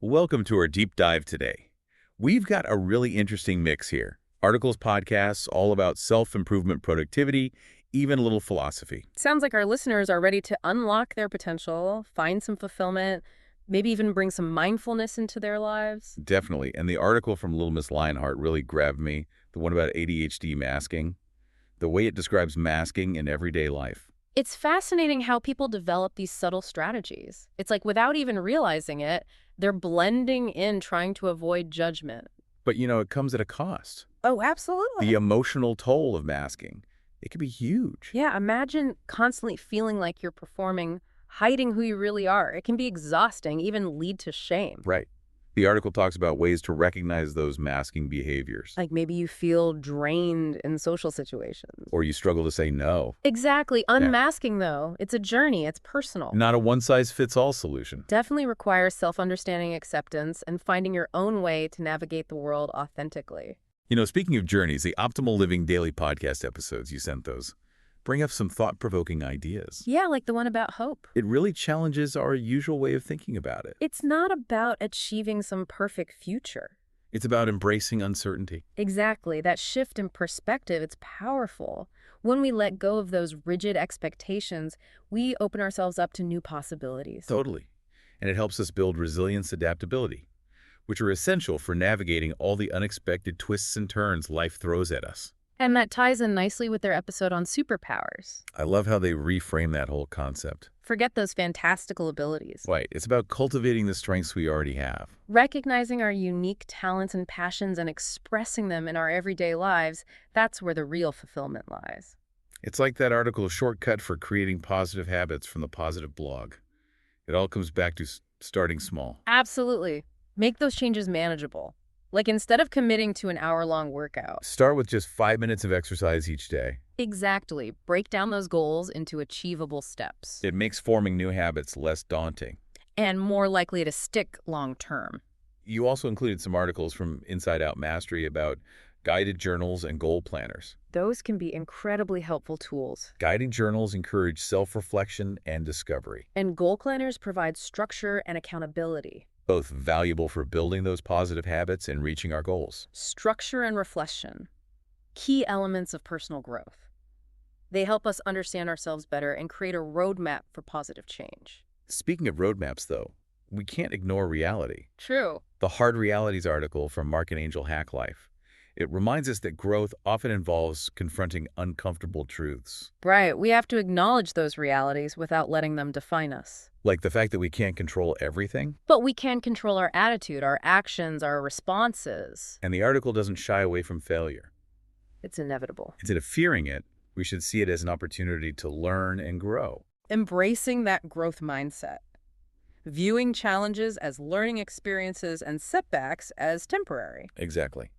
Welcome to our deep dive today. We've got a really interesting mix here. Articles, podcasts, all about self-improvement, productivity, even a little philosophy. Sounds like our listeners are ready to unlock their potential, find some fulfillment, maybe even bring some mindfulness into their lives. Definitely. And the article from Little Miss Lionheart really grabbed me, the one about ADHD masking, the way it describes masking in everyday life. It's fascinating how people develop these subtle strategies. It's like without even realizing it, they're blending in trying to avoid judgment. But, it comes at a cost. Oh, absolutely. The emotional toll of masking, it can be huge. Yeah, imagine constantly feeling like you're performing, hiding who you really are. It can be exhausting, even lead to shame. Right. The article talks about ways to recognize those masking behaviors. Like maybe you feel drained in social situations. Or you struggle to say no. Exactly. Unmasking, though, it's a journey. It's personal. Not a one-size-fits-all solution. Definitely requires self-understanding, acceptance, and finding your own way to navigate the world authentically. Speaking of journeys, the Optimal Living Daily podcast episodes, you sent those, bring up some thought-provoking ideas. Yeah, like the one about hope. It really challenges our usual way of thinking about it. It's not about achieving some perfect future. It's about embracing uncertainty. Exactly. That shift in perspective, it's powerful. When we let go of those rigid expectations, we open ourselves up to new possibilities. Totally. And it helps us build resilience, adaptability, which are essential for navigating all the unexpected twists and turns life throws at us. And that ties in nicely with their episode on superpowers. I love how they reframe that whole concept. Forget those fantastical abilities. Right. It's about cultivating the strengths we already have. Recognizing our unique talents and passions and expressing them in our everyday lives, that's where the real fulfillment lies. It's like that article, Shortcut for Creating Positive Habits from the Positive blog. It all comes back to starting small. Absolutely. Make those changes manageable. Like instead of committing to an hour-long workout. Start with just 5 minutes of exercise each day. Exactly. Break down those goals into achievable steps. It makes forming new habits less daunting. And more likely to stick long-term. You also included some articles from Inside Out Mastery about guided journals and goal planners. Those can be incredibly helpful tools. Guided journals encourage self-reflection and discovery. And goal planners provide structure and accountability. Both valuable for building those positive habits and reaching our goals. Structure and reflection, key elements of personal growth. They help us understand ourselves better and create a roadmap for positive change. Speaking of roadmaps, though, we can't ignore reality. True. The Hard Realities article from Mark and Angel Hack Life. It reminds us that growth often involves confronting uncomfortable truths. Right. We have to acknowledge those realities without letting them define us. Like the fact that we can't control everything. But we can control our attitude, our actions, our responses. And the article doesn't shy away from failure. It's inevitable. Instead of fearing it, we should see it as an opportunity to learn and grow. Embracing that growth mindset. Viewing challenges as learning experiences and setbacks as temporary. Exactly.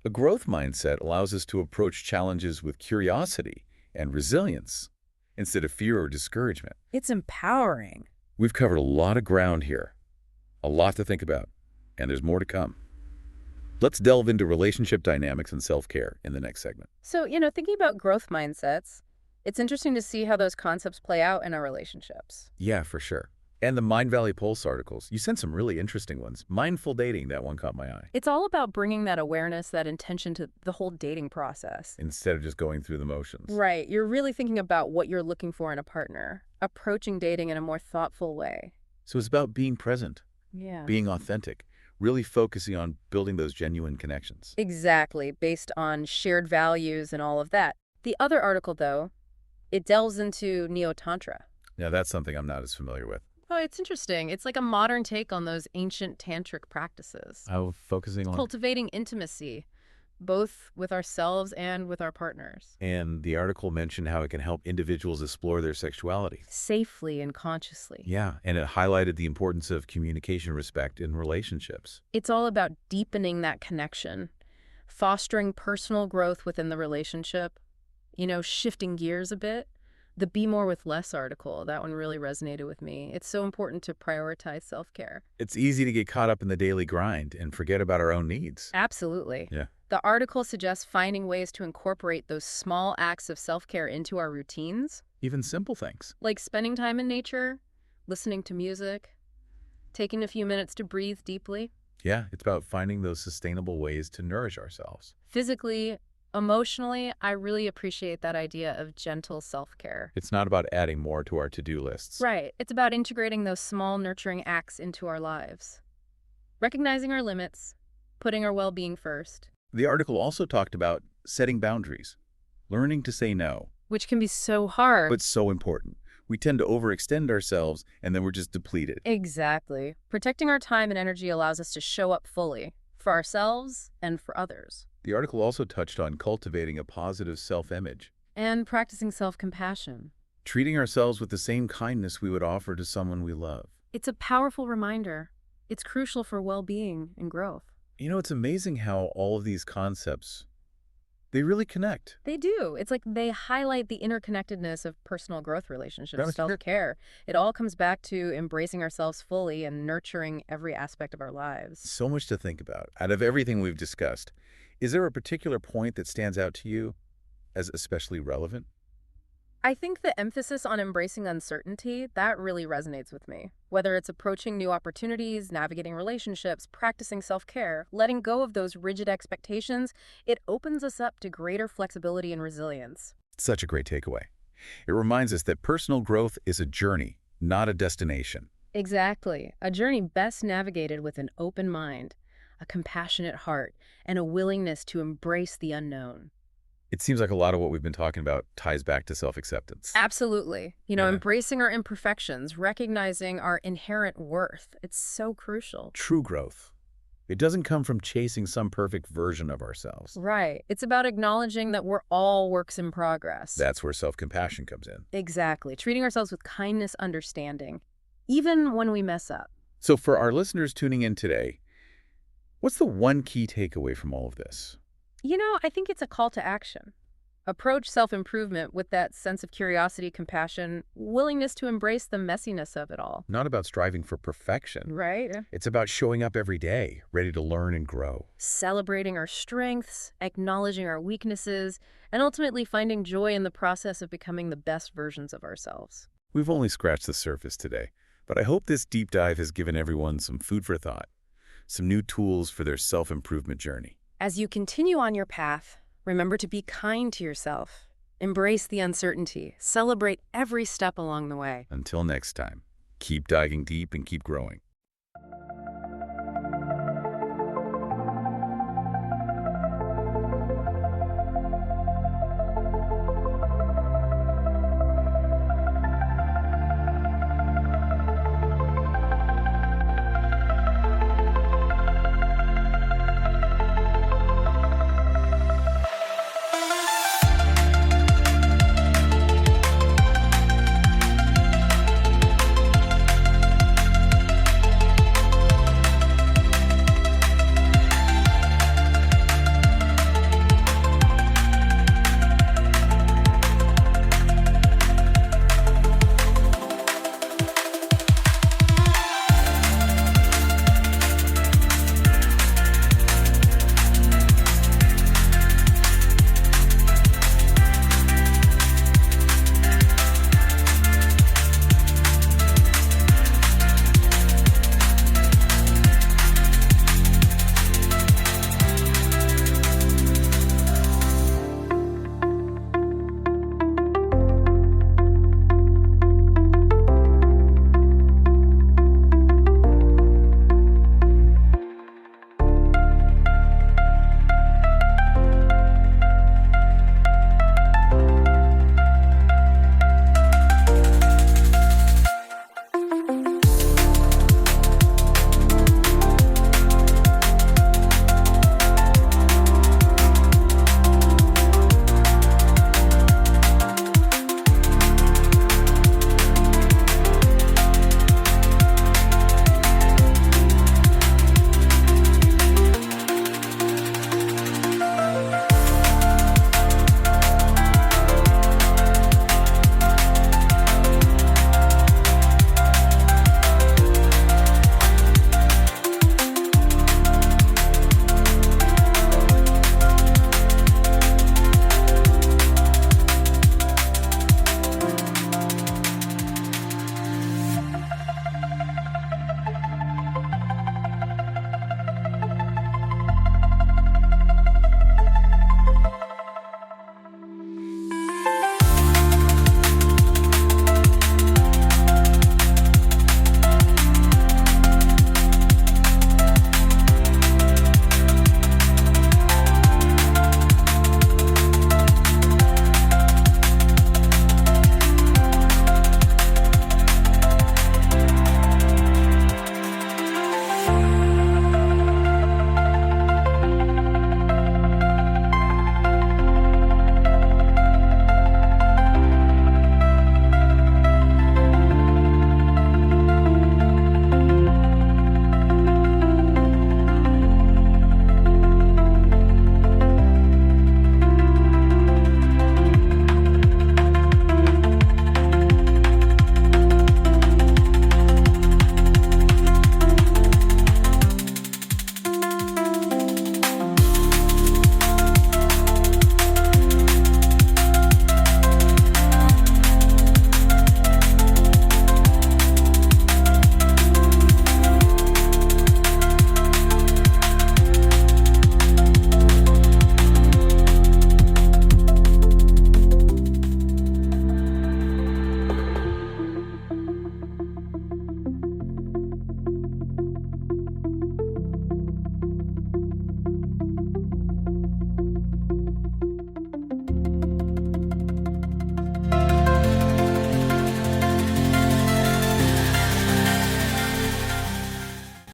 A growth mindset allows us to approach challenges with curiosity and resilience instead of fear or discouragement. It's empowering. We've covered a lot of ground here, a lot to think about, and there's more to come. Let's delve into relationship dynamics and self-care in the next segment. So, thinking about growth mindsets, it's interesting to see how those concepts play out in our relationships. Yeah, for sure. And the Mind Valley Pulse articles. You sent some really interesting ones. Mindful dating, that one caught my eye. It's all about bringing that awareness, that intention to the whole dating process. Instead of just going through the motions. Right. You're really thinking about what you're looking for in a partner, approaching dating in a more thoughtful way. So it's about being present, Yeah. being authentic, really focusing on building those genuine connections. Exactly, based on shared values and all of that. The other article, though, it delves into Neo-Tantra. Now, that's something I'm not as familiar with. Oh, it's interesting. It's like a modern take on those ancient tantric practices. Focusing on... Cultivating intimacy, both with ourselves and with our partners. And the article mentioned how it can help individuals explore their sexuality. Safely and consciously. Yeah, and it highlighted the importance of communication, respect in relationships. It's all about deepening that connection, fostering personal growth within the relationship, shifting gears a bit. The Be More with Less article, that one really resonated with me. It's so important to prioritize self-care. It's easy to get caught up in the daily grind and forget about our own needs. Absolutely. Yeah. The article suggests finding ways to incorporate those small acts of self-care into our routines. Even simple things. Like spending time in nature, listening to music, Taking a few minutes to breathe deeply. Yeah, it's about finding those sustainable ways to nourish ourselves. Physically, emotionally, I really appreciate that idea of gentle self-care. It's not about adding more to our to-do lists. Right. It's about integrating those small, nurturing acts into our lives. Recognizing our limits, putting our well-being first. The article also talked about setting boundaries, learning to say no, Which can be so hard. but so important. We tend to overextend ourselves, and then we're just depleted. Exactly. Protecting our time and energy allows us to show up fully for ourselves and for others. The article also touched on cultivating a positive self-image, And practicing self-compassion. treating ourselves with the same kindness we would offer to someone we love. It's a powerful reminder. It's crucial for well-being and growth. You know, it's amazing how all of these concepts, they really connect. They do. It's like they highlight the interconnectedness of personal growth relationships, That was good. self-care. It all comes back to embracing ourselves fully and nurturing every aspect of our lives. So much to think about. Out of everything we've discussed, is there a particular point that stands out to you as especially relevant? I think the emphasis on embracing uncertainty, that really resonates with me. Whether it's approaching new opportunities, navigating relationships, practicing self-care, letting go of those rigid expectations, it opens us up to greater flexibility and resilience. Such a great takeaway. It reminds us that personal growth is a journey, not a destination. Exactly. A journey best navigated with an open mind, a compassionate heart, and a willingness to embrace the unknown. It seems like a lot of what we've been talking about ties back to self-acceptance. Absolutely. Yeah. Embracing our imperfections, recognizing our inherent worth. It's so crucial. True growth. It doesn't come from chasing some perfect version of ourselves. Right. It's about acknowledging that we're all works in progress. That's where self-compassion comes in. Exactly. Treating ourselves with kindness, understanding, even when we mess up. So for our listeners tuning in today, what's the one key takeaway from all of this? I think it's a call to action. Approach self-improvement with that sense of curiosity, compassion, willingness to embrace the messiness of it all. Not about striving for perfection. Right? It's about showing up every day, ready to learn and grow. Celebrating our strengths, acknowledging our weaknesses, and ultimately finding joy in the process of becoming the best versions of ourselves. We've only scratched the surface today, but I hope this deep dive has given everyone some food for thought, some new tools for their self-improvement journey. As you continue on your path, remember to be kind to yourself. Embrace the uncertainty. Celebrate every step along the way. Until next time, keep diving deep and keep growing.